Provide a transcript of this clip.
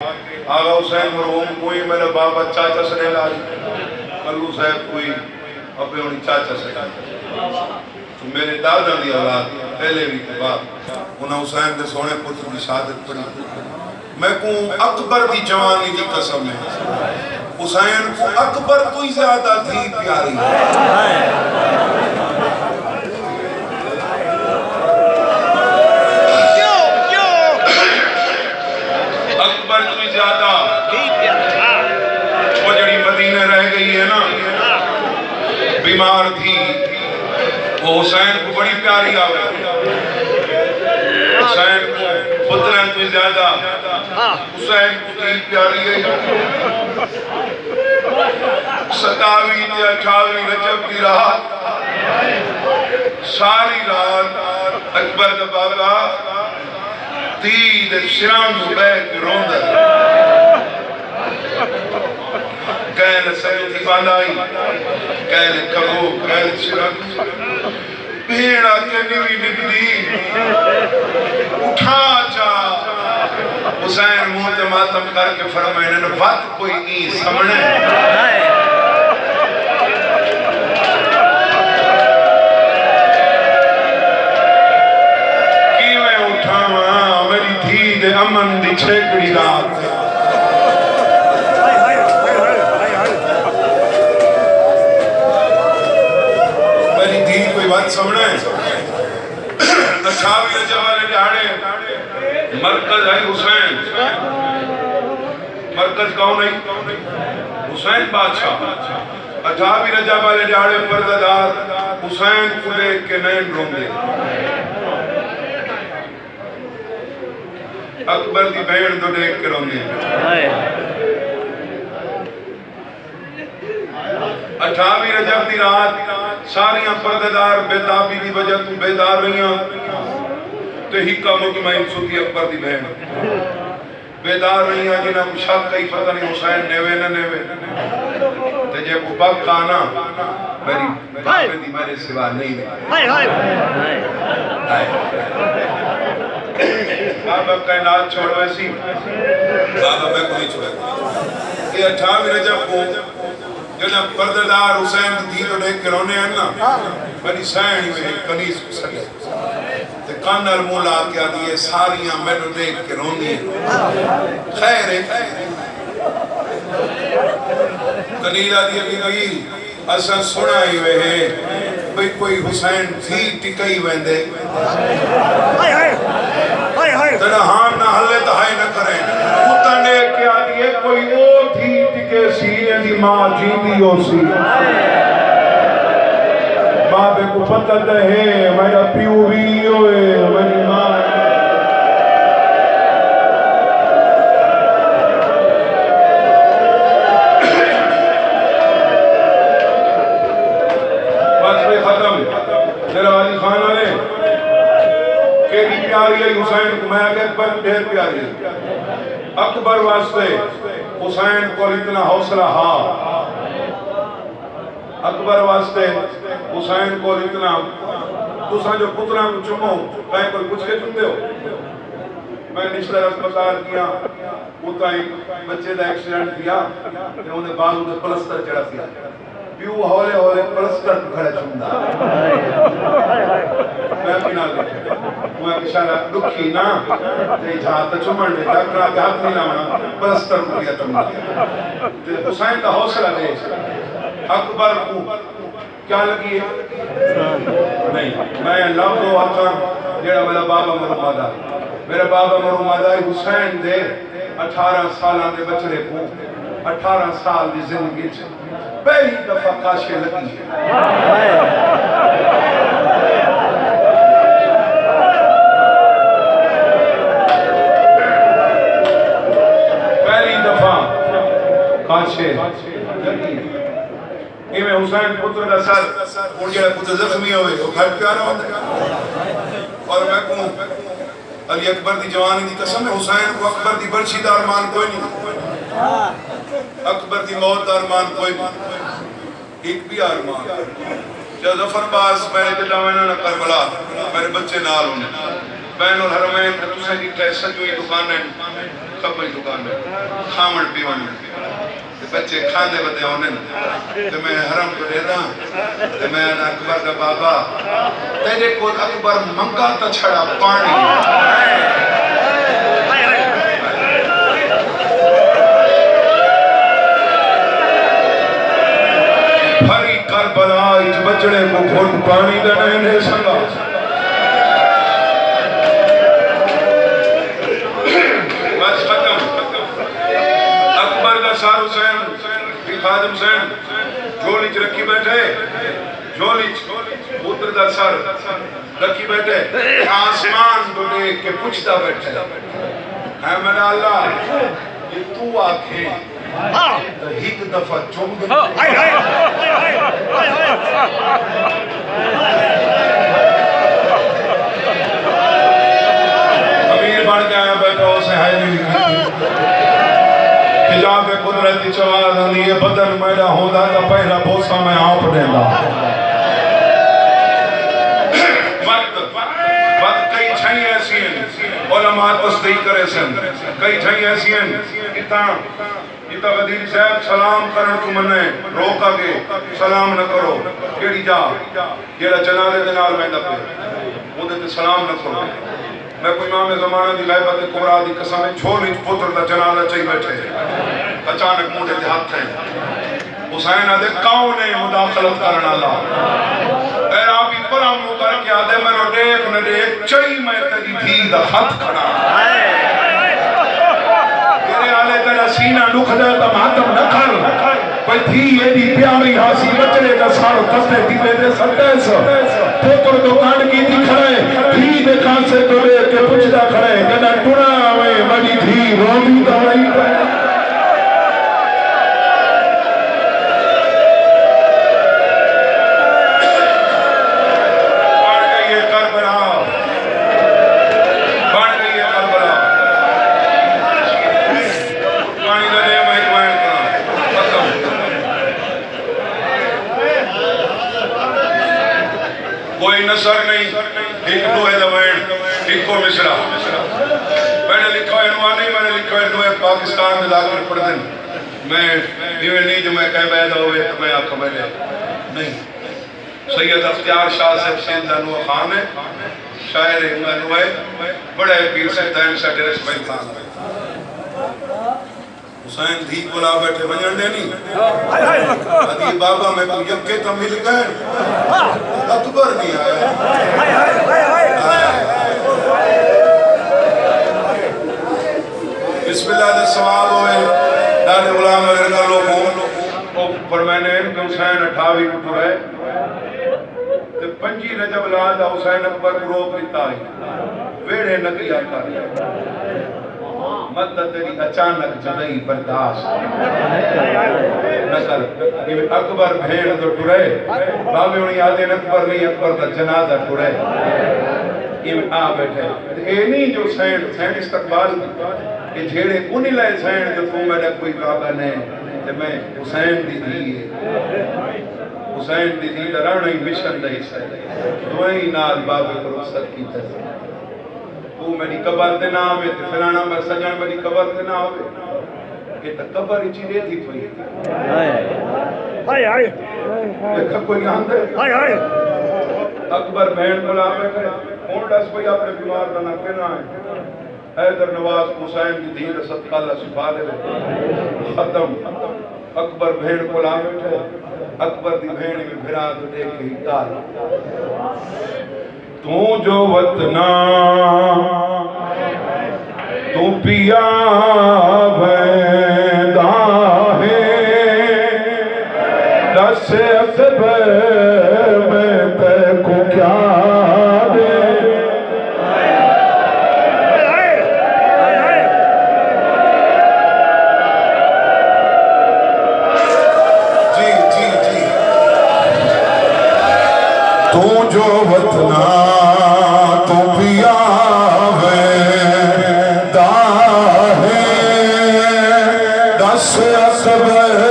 आगा हुसैन मरहूम कोई मेरा बाबा चाचा सने लाज कल्लू साहब कोई अपने उन्हीं चाचा सने तो मेरे दादा की औलाद पहले भी के बाद उन्हें हुसैन के सोने पुत्र की शहादत पड़ी। मैं को अकबर की जवानी की कसम है हुसैन को अकबर तो ही ज्यादा थी प्यारी अकबर तो ही ज्यादा वो जड़ी मदीने रह गई है ना बीमार थी वो हुसैन को बड़ी प्यारी आवे हुसैन को पुत्र तो ज्यादा हुसैन को थी प्यारी है। 27 या 28 रजब की रात सारी रात अकबर का बाबा तीर सिरां बैठ रोंदा कहने सैयदी बालाई कहने कहो कहने सिरां भेड़ा के निवी निकली उठा जा हुसैन मुंह ते मातम करके फरमाए ने बात कोई नहीं समझे अमन दी छेकड़ी रात मेरी धी कोई बात समझना है। 28 रजब वाले दिहाड़े मरकज है हुसैन मरकज कौन है हुसैन बादशाह 28 रजब वाले दिहाड़े पर्दादार हुसैन को देख के नैन रोंदे अकबर की बहन तो देख के रोंदे 28 रजब की रात सारिया पर्देदार बेताबी की वजह तू बेदार रही तो हिक्का मुतमईन सुती अकबर की बहन बेदार रही जिन्हें को शक कई पता नहीं हुसैन नेवे न नेवे ते जे को पक आना मेरी बाबे दी मेरे सिवा नहीं बाबा कायनात छोड़ वैसी बाबा मैं कोई छोड़ ये 28 रजब को जब पर्देदार हुसैन की धी तो देख के रोने हैं ना बड़ी सहनी में कनीज सके ते कानल मुंह ला के आदी ये सारियां मैनू देख के रोंदी खैर है कनीला दी अभी गई असा सुना ही वे भाई कोई हुसैन थी टिकई वेंदे तेरा हां ना हले तो हाय न करे उतने के आदी कोई और थी टिके सी दी मां जींदी हो सी बाबे को पता तो है मेरा प्यू भी होए मेरी मां प्यारी है हुसैन को मैं अकबर ढेर प्यारी अकबर वास्ते हुसैन को इतना हौसला हा अकबर वास्ते हुसैन को इतना तुसा जो पुत्रा को चुमो कहीं कोई पूछ के चुमते हो मैं निश्चित अस्पताल किया उतना ही बच्चे का एक्सीडेंट किया उन्हें बाजू के प्लस्तर चढ़ा दिया प्यू हौले हौले प्लस्तर खड़े चुमदा मैं बिना देखे मैं इशारा दुखी ना ते जात चुमण दे डॉक्टर के हाथ नहीं लाना प्लस्तर को दिया चुमदा ते हुसैन का हौसला दे अकबर को क्या लगी नहीं मैं लव दो आका जेड़ा मेरा बाबा मरूमादा हुसैन दे 18 साल के बचड़े को 18 साल की जिंदगी पहली दफा काशे लगी पहली दफा काशे लगी इवें हुसैन पुत्र का सर और जेड़ा पुत्र जख्मी होवे वो घट प्यारा होता और मैं कहूं अली अकबर की जवानी की कसम है हुसैन को अकबर की बर्छी का अरमान कोई नहीं अकबर की मौत का अरमान कोई नहीं एक भी अरमान जब जफरबाज मैंने दिलावना ना करबला मेरे बच्चे नाल होने बैन और हरमैन तुसे की सजोई दुकान है सब दुकान है खावण पीवण बच्चे खाने बदे होने तो मैं हरम को दे रहा तो मैं अकबर का बाबा तेरे को अकबर मंगा तो छड़ा पानी भरी करबला इस बचड़े को घोट पानी देने ने संगा बस खत्म अकबर का सार हुसैन खादम हुसैन झोली च रखी बैठे झोली पुत्र का सर रखी बैठे आसमान को देख के पूछता बैठे है मेरा अल्लाह ये तू आखे तो एक दफा चुम दे अमीर बन के आया बैठा उसे है नहीं हिजाब कुदरती चवाद आंदी है बदन मेरा होंदा तो पहला बोसा मैं आप देंदा वक्त कई छई ऐसी हैं उलमा तस्दीक करे सन कई छई ऐसी हैं इता वजीर साहब सलाम करन को मने रोक आगे सलाम न करो केड़ी जा जेड़ा जनाजे दे नाल वेंदा पे ओदे ते सलाम न करो मैं कोई इमाम ज़माना दी गैबत कुबरा दी कसम छोली पुत्र दा जनाजा चई बैठे अचानक मुंडे ते हाथ है हुसैन आदे कौन है मुदाखलत करने वाला ए आप ही पर हम करके आदे मेरे देख न देख चई मैं तेरी धी दा हाथ खड़ा तेरे आले तेरा सीना दुख दे तो मातम न कर कोई थी एडी प्यारी हासी बचड़े का सारो तस्ते दिले दे सदेस पुत्र दुकान की थी खड़े थी दे कान से तो ले के पुछदा खड़े कदा टुरा वे बड़ी थी रोंदी दवाई सर नहीं एक दो है दवाएं एक को मिश्रा मैंने लिखा है नुआ नहीं मैंने लिखा है नुआ पाकिस्तान में लाकर पढ़ दिन मैं ये नहीं जो मैं कह बैदा हुए तो मैं आपको मैंने नहीं सैयद अख्तियार शाह साहब सिंध नुआ खान है शायर नुआ बड़ा पीर सैयद सा डेरेस भाई खान हुसैन धी बुला बैठे वजन दे नहीं अदी बाबा मैं तू यक्के तो मिल गए अकबर नहीं आया बिस्मिल्लाह दे सवाल होए दादे गुलाम वगैरह का लोग हो पर मैंने इनके हुसैन 28 को टुरे ते 25 रजब लाद हुसैन अकबर को रोक दिता है वेड़े नकिया कर मत तेरी अचानक जदई बर्दाश्त न कर अकबर भेड़ तो टुरे बाबे उन्हें आदे अकबर नहीं अकबर का जनाजा टुरे इम आ बैठे ए नहीं जो सैन इस्तकबाल के झेड़े उन्हीं लाए सैन जो तू मेरा कोई बाबा ने ते मैं हुसैन दी दी हुसैन दी दी राणा ही मिशन दा हिस्सा दोई नाल बाबे को रुखसत की तरह तू मेरी कबर ते ना आवे ते फलाना मैं सजन मेरी कबर ते ना आवे के त कबर इची दे दी पई हाय हाय देख कोई आंदे हाय हाय अकबर बहन बुला के कौन दस कोई अपने बीमार का ना कहना है हैदर नवाज हुसैन की दीन सदका अल्लाह शिफा दे खत्म अकबर बहन बुला बैठे अकबर दी बहन में भिरा तो देख ही गाल तू जो वतना तू पिया वैदा है दस अकबर मैं तेको क्या दे जी जी जी तू जो वतना दस अकबर